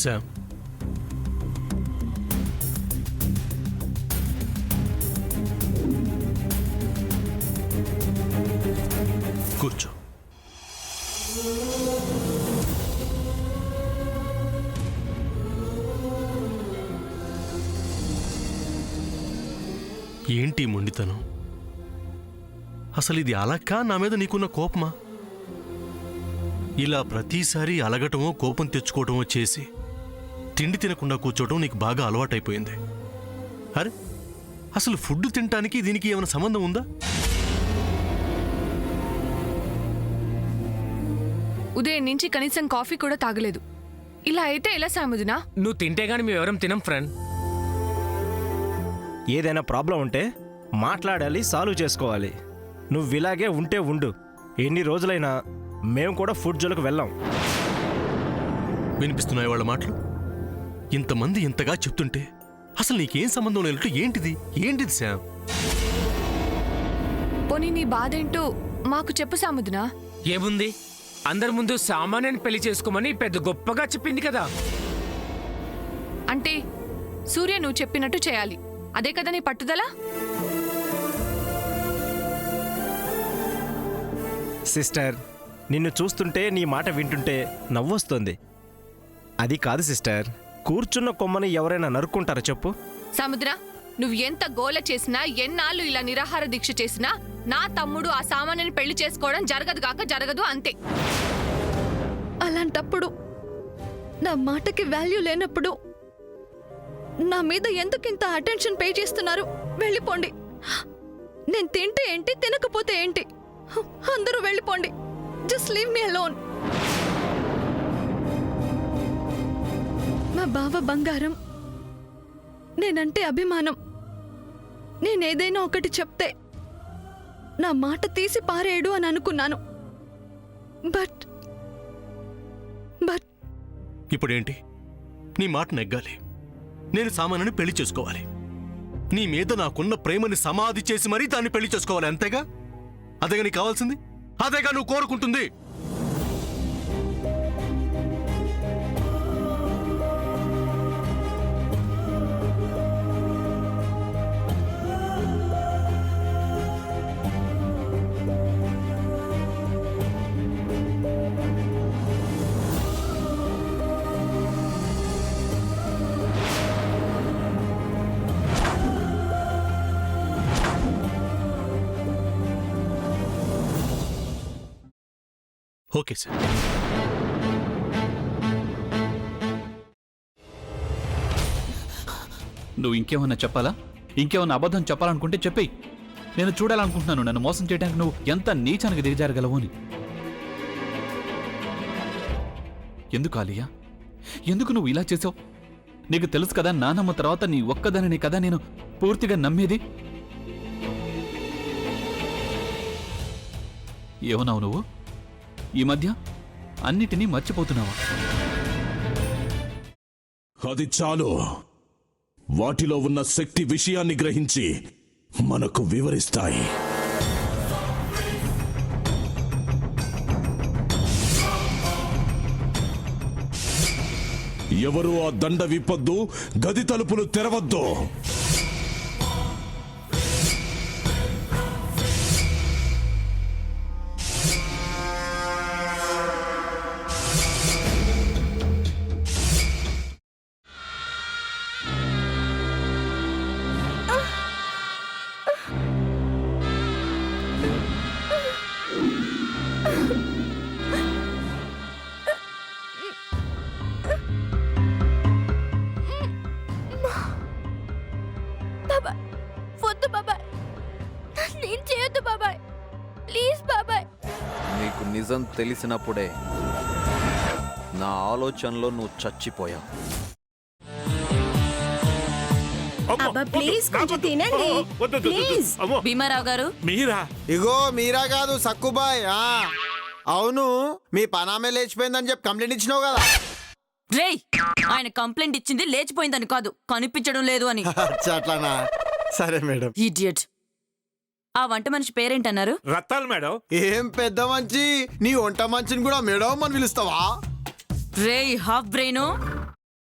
Sam, కూర్చో. ఏంటి మొండితనం? అసలు ఇది అలక్క నా మీద నీకున్న కోపమా? ఇలా ప్రతిసారి అలగటమో కోపం తెచ్చుకోవటమో చేసి తిండి తినకుండా కూర్చోవటం నీకు బాగా అలవాటైపోయింది. అరే, అసలు ఫుడ్ తినటానికి దీనికి ఏమైనా సంబంధం ఉందా? ఉదయం నుంచి కనీసం కాఫీ కూడా తాగలేదు. ఇలా అయితే ఎలా సాముదినా? నువ్వు తింటే గానీ మేము ఎవరం తినం ఫ్రెండ్. ఏదైనా ప్రాబ్లం ఉంటే మాట్లాడాలి, సాల్వ్ చేసుకోవాలి. నువ్వు ఇలాగే ఉంటే ఉండు, ఎన్ని రోజులైనా మేము కూడా ఫుడ్ జోలికి వెళ్ళాం. వినిపిస్తున్నాయి వాళ్ళ మాటలు? ఇంతమంది ఇంతగా చెప్తుంటే అసలు నీకేం సంబంధం లేనట్టు ఏంటిది శామ్? పోనీ నీ బాధేంటో మాకు చెప్పు సాముదినా. ఏముంది, అందరి ముందు సామాన్యాన్ని పెళ్లి చేసుకోమని పెద్ద గొప్పగా చెప్పింది కదా. అంటే సూర్య నువ్వు చెప్పినట్టు చేయాలి, అదే కదా నీ పట్టుదల? సిస్టర్, నిన్ను చూస్తుంటే నీ మాట వింటుంటే నవ్వొస్తుంది. అది కాదు సిస్టర్, కూర్చున్న కొమ్మని ఎవరైనా నరుక్కుంటారా చెప్పు? సముద్ర, నువ్వు ఎంత గోల చేసినా, ఎన్నాళ్ళు ఇలా నిరాహార దీక్ష చేసినా నా తమ్ముడు ఆ సామాన్యుని పెళ్లి చేసుకోవడం జరగదు అంతే. అలాంటప్పుడు నా మాటకి వాల్యూ లేనప్పుడు నా మీద ఎందుకింత అటెన్షన్ పే చేస్తున్నారు? వెళ్ళిపోండి. నేను తింటే ఏంటి, తినకపోతే ఏంటి, అందరూ వెళ్ళిపోండి. Just leave me alone. మా బావ బంగారం, నేనంటే అభిమానం. నేనేదైనా ఒకటి చెప్తే నా మాట తీసి పారేయడు అని అనుకున్నాను. బట్ ఇప్పుడేంటి? నీ మాట నెగ్గాలి, నేను సామాన్యుని పెళ్లి చేసుకోవాలి, నీ మీద నాకున్న ప్రేమని సమాధి చేసి మరీ దాన్ని పెళ్లి చేసుకోవాలి, అంతేగా? అదేగా నీకు కావాల్సింది, అదేగా నువ్వు కోరుకుంటుంది. Okay sir. నువ్వు ఇంకేమన్నా చెప్పాలా? ఇంకేమన్నా అబద్ధం చెప్పాలనుకుంటే చెప్పేయి. నేను చూడాలనుకుంటున్నాను నన్ను మోసం చేయడానికి నువ్వు ఎంత నీచానికి దిగజారగలవు అని. ఎందుకు ఆలియా, ఎందుకు నువ్వు ఇలా చేసావు? నీకు తెలుసు కదా, నానమ్మ తర్వాత నీ ఒక్కదానిని కదా నేను పూర్తిగా నమ్మేది. ఏమన్నావు నువ్వు? ఈ మధ్య అన్నిటినీ మర్చిపోతున్నావా? అది చాలు. వాటిలో ఉన్న శక్తి విషయాన్ని గ్రహించి మనకు వివరిస్తాయి. ఎవరు ఆ దండ విప్పొద్దు, గది తలుపులు తెరవద్దు. నీకు నిజం తెలిసినప్పుడే నా ఆలోచనలో నువ్వు చచ్చిపోయావు. భీమారావు గారు, మీరా? ఇగో మీరా కాదు, సక్కుబాయ్. అవును, మీ పనామే లేచిపోయిందని చెప్పి కంప్లైంట్ ఇచ్చినావు కదా. రేయ్, ఆయన కంప్లైంట్ ఇచ్చింది లేచిపోయిందని కాదు, కనిపించడం లేదు అని. అట్లానా? సరే మేడం. ఇడియట్. ఆ వంట మనిషి పేరేంటన్నారు? రత్తాలు మేడం. ఏం పెద్ద మంచి, నీ వంట మంచిని కూడా మేడం అని పిలుస్తావా? రేయ్ హాఫ్ బ్రెయిన్,